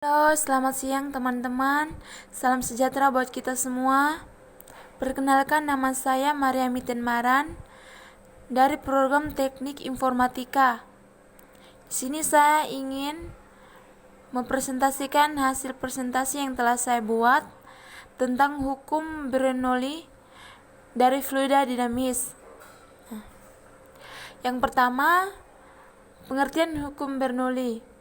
Halo, selamat siang teman-teman. Salam sejahtera buat kita semua. Perkenalkan, nama saya Maria Miten Maran dari program Teknik Informatika. Di sini saya ingin mempresentasikan hasil presentasi yang telah saya buat tentang hukum Bernoulli dari fluida dinamis. Yang pertama, pengertian hukum Bernoulli.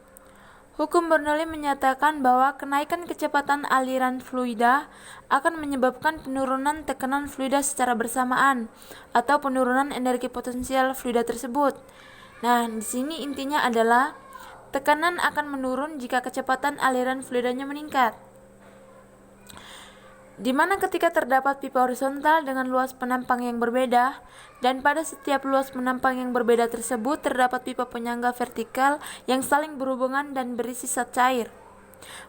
Hukum Bernoulli menyatakan bahwa kenaikan kecepatan aliran fluida akan menyebabkan penurunan tekanan fluida secara bersamaan atau penurunan energi potensial fluida tersebut. Nah, di sini intinya adalah tekanan akan menurun jika kecepatan aliran fluidanya meningkat. Di mana ketika terdapat pipa horizontal dengan luas penampang yang berbeda, dan pada setiap luas penampang yang berbeda tersebut terdapat pipa penyangga vertikal yang saling berhubungan dan berisi zat cair,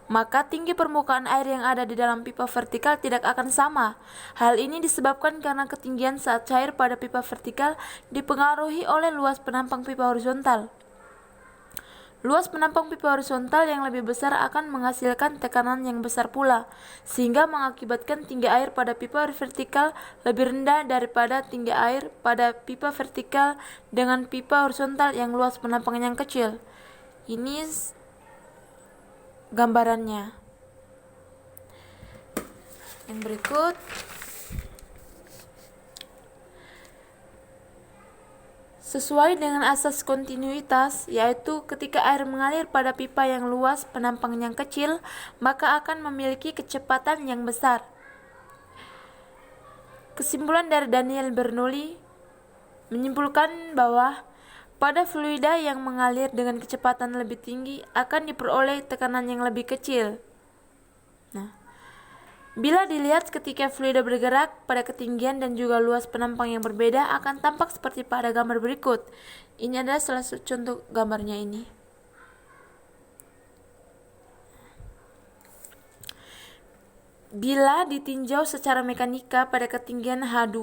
maka tinggi permukaan air yang ada di dalam pipa vertikal tidak akan sama. Hal ini disebabkan karena ketinggian zat cair pada pipa vertikal dipengaruhi oleh luas penampang pipa horizontal. Luas penampang pipa horizontal yang lebih besar akan menghasilkan tekanan yang besar pula, sehingga mengakibatkan tinggi air pada pipa vertikal lebih rendah daripada tinggi air pada pipa vertikal dengan pipa horizontal yang luas penampangnya yang kecil. Ini gambarannya. Yang berikut, sesuai dengan asas kontinuitas, yaitu ketika air mengalir pada pipa yang luas penampang yang kecil, maka akan memiliki kecepatan yang besar. Kesimpulan dari Daniel Bernoulli menyimpulkan bahwa pada fluida yang mengalir dengan kecepatan lebih tinggi akan diperoleh tekanan yang lebih kecil. Bila dilihat ketika fluida bergerak pada ketinggian dan juga luas penampang yang berbeda akan tampak seperti pada gambar berikut. Ini adalah salah satu contoh gambarnya ini. Bila ditinjau secara mekanika pada ketinggian H2,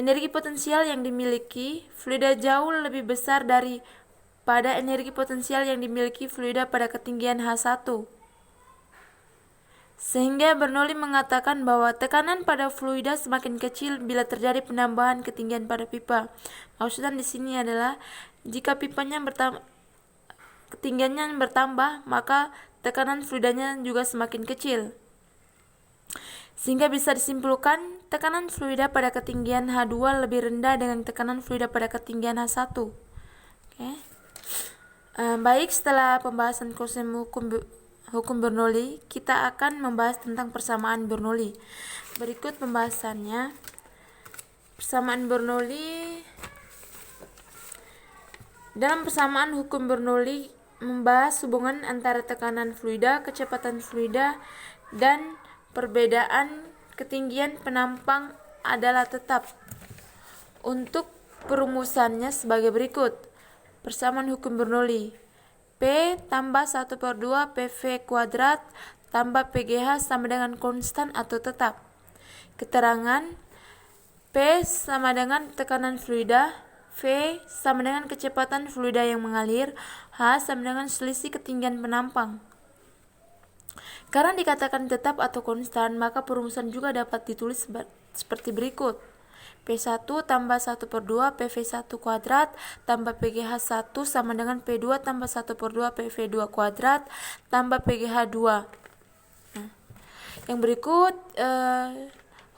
energi potensial yang dimiliki fluida jauh lebih besar daripada energi potensial yang dimiliki fluida pada ketinggian H1. Sehingga Bernoulli mengatakan bahwa tekanan pada fluida semakin kecil bila terjadi penambahan ketinggian pada pipa. Maksudnya di sini adalah jika pipanya ketinggiannya bertambah, maka tekanan fluidanya juga semakin kecil. Sehingga bisa disimpulkan tekanan fluida pada ketinggian H2 lebih rendah dengan tekanan fluida pada ketinggian H1. Baik, setelah pembahasan konsep hukum Bernoulli, kita akan membahas tentang persamaan Bernoulli. Berikut pembahasannya. Persamaan Bernoulli. Dalam persamaan hukum Bernoulli membahas hubungan antara tekanan fluida, kecepatan fluida, dan perbedaan ketinggian penampang adalah tetap. Untuk perumusannya sebagai berikut. Persamaan hukum Bernoulli: P tambah 1/2 PV kuadrat tambah PGH sama dengan konstan atau tetap. Keterangan: P sama dengan tekanan fluida, V sama dengan kecepatan fluida yang mengalir, H sama dengan selisih ketinggian penampang. Karena dikatakan tetap atau konstan, maka perumusan juga dapat ditulis seperti berikut. P1 tambah 1/2 PV1 kuadrat tambah PGH 1 sama dengan P2 tambah 1/2 PV2 kuadrat tambah PGH 2. Yang berikut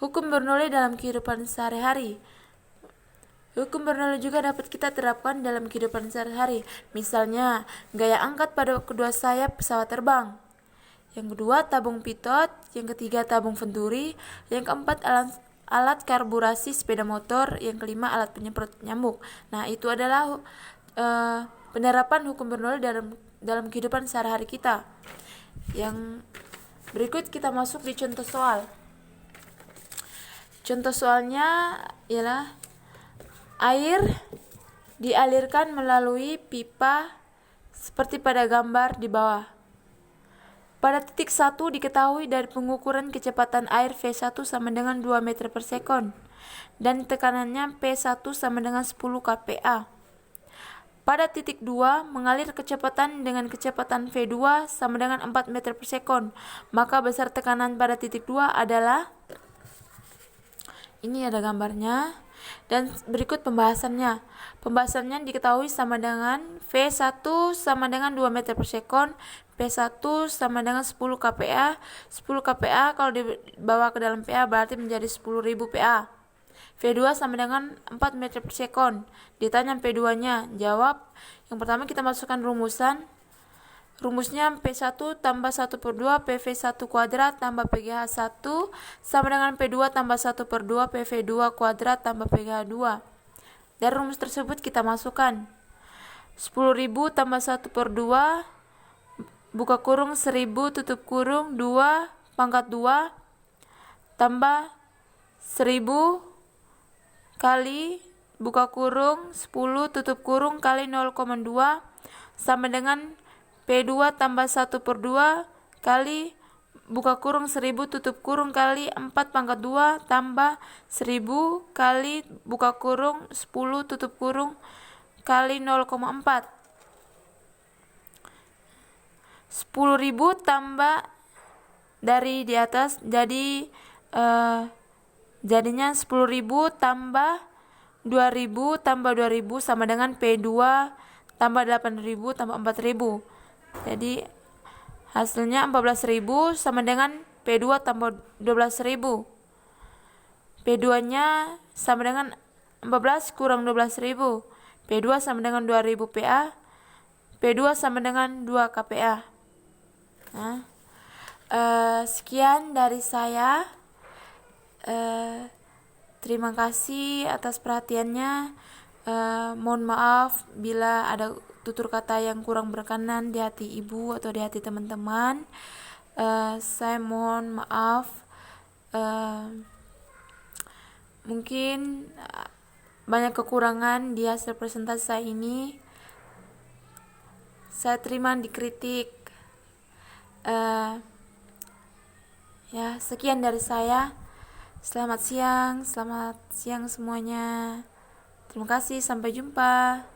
hukum Bernoulli dalam kehidupan sehari-hari. Hukum Bernoulli juga dapat kita terapkan dalam kehidupan sehari-hari. Misalnya, gaya angkat pada kedua sayap pesawat terbang. Yang kedua, tabung pitot. Yang ketiga, tabung venturi. Yang keempat, alat karburasi sepeda motor. Yang kelima, alat penyemprot nyamuk. Nah, itu adalah penerapan hukum Bernoulli dalam kehidupan sehari-hari kita. Yang berikut kita masuk di contoh soal. Contoh soalnya ialah air dialirkan melalui pipa seperti pada gambar di bawah. Pada titik 1 diketahui dari pengukuran kecepatan air V1 sama dengan 2 meter per sekon dan tekanannya P1 sama dengan 10 kPa. Pada titik 2, mengalir kecepatan dengan kecepatan V2 sama dengan 4 meter per sekon. Maka besar tekanan pada titik 2 adalah, ini ada gambarnya, dan berikut pembahasannya. Pembahasannya diketahui sama dengan V1 sama dengan 2 meter per sekon, P1 sama dengan 10 kPa. 10 kPa kalau dibawa ke dalam PA berarti menjadi 10.000 PA. V2 sama dengan 4 meter per sekon. Ditanya P2-nya, jawab. Yang pertama kita masukkan rumusan. Rumusnya P1 tambah 1 per 2 PV1 kuadrat tambah PGH 1 sama dengan P2 tambah 1 per 2 PV2 kuadrat tambah PGH 2. Dari rumus tersebut kita masukkan 10.000 tambah 1 per 2 buka kurung 1.000 tutup kurung 2 pangkat 2 tambah 1.000 kali buka kurung 10 tutup kurung kali 0,2 sama dengan P2 tambah 1 per 2 kali buka kurung 1.000 tutup kurung kali 4 pangkat 2 tambah 1.000 kali buka kurung 10 tutup kurung kali 0,4. 10.000 tambah dari di atas jadi jadinya 10.000 tambah 2.000 tambah 2.000 sama dengan P2 tambah 8.000 tambah 4.000. Jadi hasilnya 14.000 sama dengan P2 tambah 12.000. P2-nya sama dengan 14 kurang 12.000. P2 sama dengan 2.000 PA. P2 sama dengan 2 kPa. Nah, sekian dari saya. Terima kasih atas perhatiannya. Mohon maaf bila ada tutur kata yang kurang berkenan di hati ibu atau di hati teman-teman. Saya mohon maaf. Mungkin banyak kekurangan di hasil presentasi saya ini. Saya terima dikritik. Ya, sekian dari saya. Selamat siang semuanya. Terima kasih, sampai jumpa.